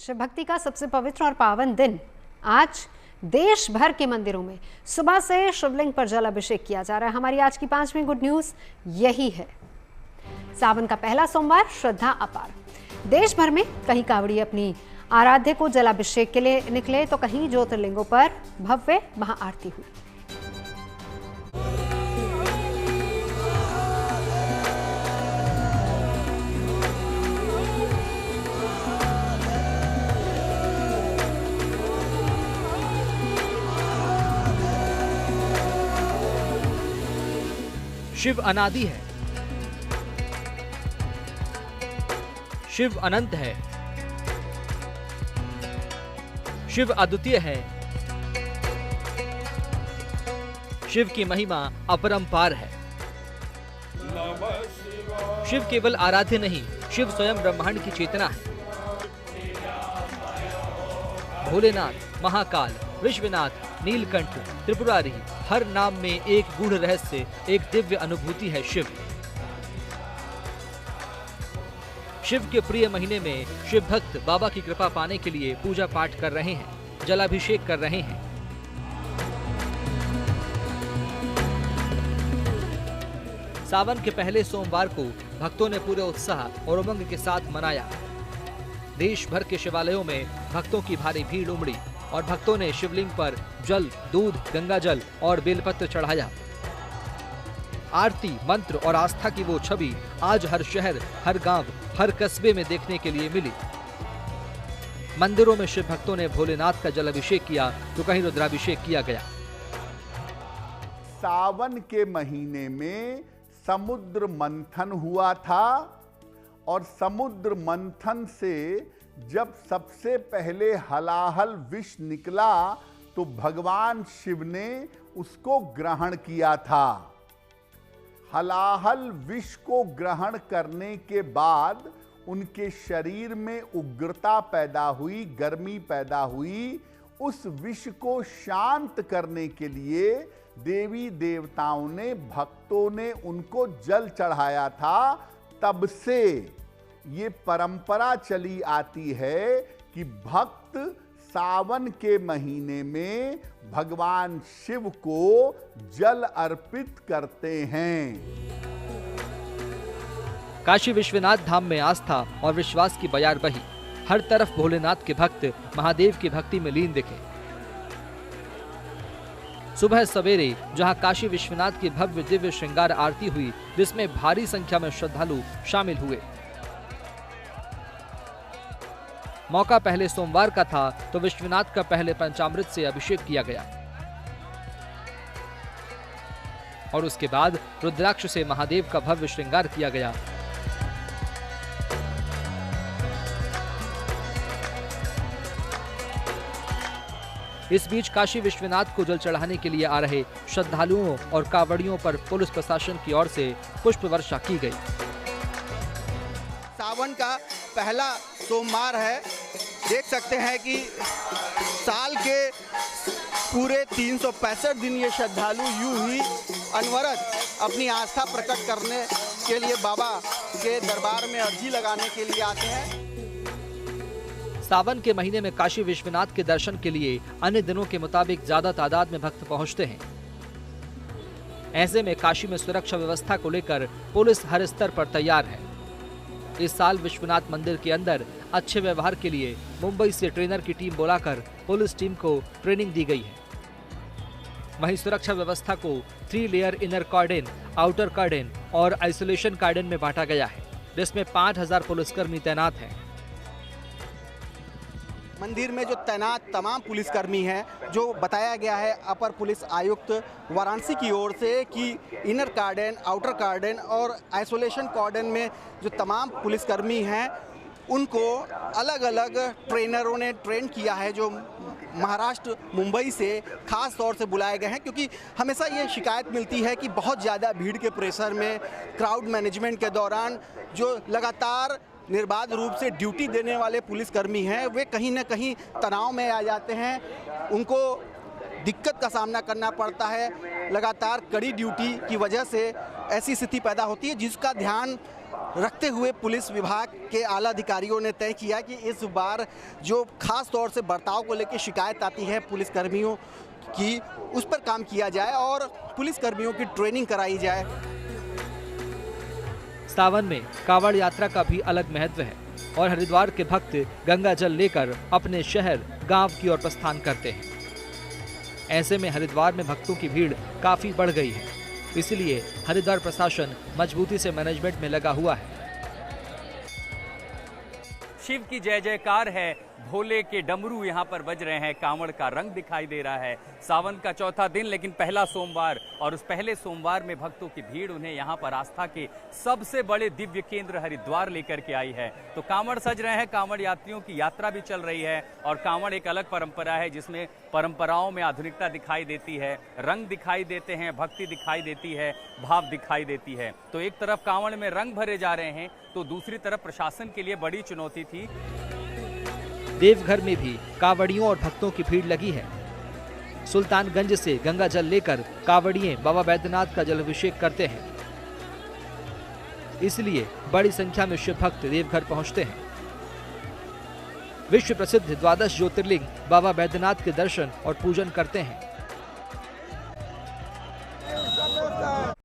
शिव भक्ति का सबसे पवित्र और पावन दिन आज देश भर के मंदिरों में सुबह से शिवलिंग पर जल अभिषेक किया जा रहा है। हमारी आज की 5वीं गुड न्यूज यही है। सावन का पहला सोमवार, श्रद्धा अपार। देश भर में कहीं कावड़ी अपनी आराध्य को जलाभिषेक के लिए निकले तो कहीं ज्योतिर्लिंगों पर भव्य महाआरती हुई। शिव अनादि है, शिव अनंत है, शिव अद्वितीय है, शिव की महिमा अपरंपार है। शिव केवल आराध्य नहीं, शिव स्वयं ब्रह्मांड की चेतना है। भोलेनाथ, महाकाल, विश्वनाथ, नीलकंठ, त्रिपुरारी, हर नाम में एक गूढ़ रहस्य, एक दिव्य अनुभूति है शिव। शिव के प्रिय महीने में शिव भक्त बाबा की कृपा पाने के लिए पूजा पाठ कर रहे हैं, जलाभिषेक कर रहे हैं। सावन के पहले सोमवार को भक्तों ने पूरे उत्साह और उमंग के साथ मनाया। देश भर के शिवालयों में भक्तों की भारी भीड़ उमड़ी और भक्तों ने शिवलिंग पर जल, दूध, गंगा जल और बेलपत्र चढ़ाया। आरती, मंत्र और आस्था की वो छवि आज हर शहर, हर गांव, हर कस्बे में देखने के लिए मिली। मंदिरों में शिव भक्तों ने भोलेनाथ का जलाभिषेक किया तो कहीं रुद्राभिषेक किया गया। सावन के महीने में समुद्र मंथन हुआ था और समुद्र मंथन से जब सबसे पहले हलाहल विष निकला तो भगवान शिव ने उसको ग्रहण किया था। हलाहल विष को ग्रहण करने के बाद उनके शरीर में उग्रता पैदा हुई, गर्मी पैदा हुई। उस विष को शांत करने के लिए देवी देवताओं ने, भक्तों ने उनको जल चढ़ाया था। तब से ये परंपरा चली आती है कि भक्त सावन के महीने में भगवान शिव को जल अर्पित करते हैं। काशी विश्वनाथ धाम में आस्था और विश्वास की बयार बही। हर तरफ भोलेनाथ के भक्त महादेव की भक्ति में लीन दिखे। सुबह सवेरे जहां काशी विश्वनाथ की भव्य दिव्य श्रृंगार आरती हुई, जिसमें भारी संख्या में श्रद्धालु शामिल हुए। मौका पहले सोमवार का था तो विश्वनाथ का पहले पंचामृत से अभिषेक किया गया और उसके बाद रुद्राक्ष से महादेव का भव्य श्रृंगार किया गया। इस बीच काशी विश्वनाथ को जल चढ़ाने के लिए आ रहे श्रद्धालुओं और कांवड़ियों पर पुलिस प्रशासन की ओर से पुष्प वर्षा की गई। सावन का पहला सोमवार है। देख सकते हैं कि साल के पूरे 365 दिन ये श्रद्धालु यूं ही अनवरत अपनी आस्था प्रकट करने के लिए बाबा के दरबार में अर्जी लगाने के लिए आते हैं। सावन के महीने में काशी विश्वनाथ के दर्शन के लिए अन्य दिनों के मुताबिक ज्यादा तादाद में भक्त पहुंचते हैं। ऐसे में काशी में सुरक्षा व्यवस्था को लेकर पुलिस हर स्तर पर तैयार है। इस साल विश्वनाथ मंदिर के अंदर अच्छे व्यवहार के लिए मुंबई से ट्रेनर की टीम बुलाकर पुलिस टीम को ट्रेनिंग दी गई है। वहीं सुरक्षा व्यवस्था को 3 लेयर इनर कॉर्डन, आउटर कॉर्डन और आइसोलेशन कॉर्डन में बांटा गया है, जिसमें 5000 पुलिसकर्मी तैनात हैं। मंदिर में जो तैनात तमाम पुलिसकर्मी हैं, जो बताया गया है अपर पुलिस आयुक्त वाराणसी की ओर से कि इनर कॉर्डन, आउटर कॉर्डन और आइसोलेशन कॉर्डन में जो तमाम पुलिसकर्मी हैं उनको अलग अलग ट्रेनरों ने ट्रेन किया है, जो महाराष्ट्र मुंबई से खास तौर से बुलाए गए हैं। क्योंकि हमेशा ये शिकायत मिलती है कि बहुत ज़्यादा भीड़ के प्रेशर में, क्राउड मैनेजमेंट के दौरान जो लगातार निर्बाध रूप से ड्यूटी देने वाले पुलिसकर्मी हैं, वे कहीं ना कहीं तनाव में आ जाते हैं। उनको दिक्कत का सामना करना पड़ता है। लगातार कड़ी ड्यूटी की वजह से ऐसी स्थिति पैदा होती है जिसका ध्यान रखते हुए पुलिस विभाग के आला अधिकारियों ने तय किया कि इस बार जो खास तौर से बर्ताव को लेकर शिकायत आती है पुलिसकर्मियों की, उस पर काम किया जाए और पुलिसकर्मियों की ट्रेनिंग कराई जाए। सावन में कांवड़ यात्रा का भी अलग महत्व है और हरिद्वार के भक्त गंगा जल लेकर अपने शहर गांव की ओर प्रस्थान करते हैं। ऐसे में हरिद्वार में भक्तों की भीड़ काफी बढ़ गई है, इसलिए हरिद्वार प्रशासन मजबूती से मैनेजमेंट में लगा हुआ है। शिव की जय जयकार है, भोले के डमरू यहाँ पर बज रहे हैं, कांवड़ का रंग दिखाई दे रहा है। सावन का चौथा दिन लेकिन पहला सोमवार, और उस पहले सोमवार में भक्तों की भीड़ उन्हें यहाँ पर आस्था के सबसे बड़े दिव्य केंद्र हरिद्वार लेकर के आई है। तो कांवड़ सज रहे हैं, कांवड़ यात्रियों की यात्रा भी चल रही है और कांवड़ एक अलग परंपरा है जिसमें परंपराओं में आधुनिकता दिखाई देती है, रंग दिखाई देते हैं, भक्ति दिखाई देती है, भाव दिखाई देती है। तो एक तरफ कांवड़ में रंग भरे जा रहे हैं तो दूसरी तरफ प्रशासन के लिए बड़ी चुनौती थी। देवघर में भी कांवड़ियों और भक्तों की भीड़ लगी है। सुल्तानगंज से गंगा जल लेकर कांवड़िये बाबा बैद्यनाथ का जलाभिषेक करते हैं, इसलिए बड़ी संख्या में शिव भक्त देवघर पहुंचते हैं। विश्व प्रसिद्ध द्वादश ज्योतिर्लिंग बाबा बैद्यनाथ के दर्शन और पूजन करते हैं।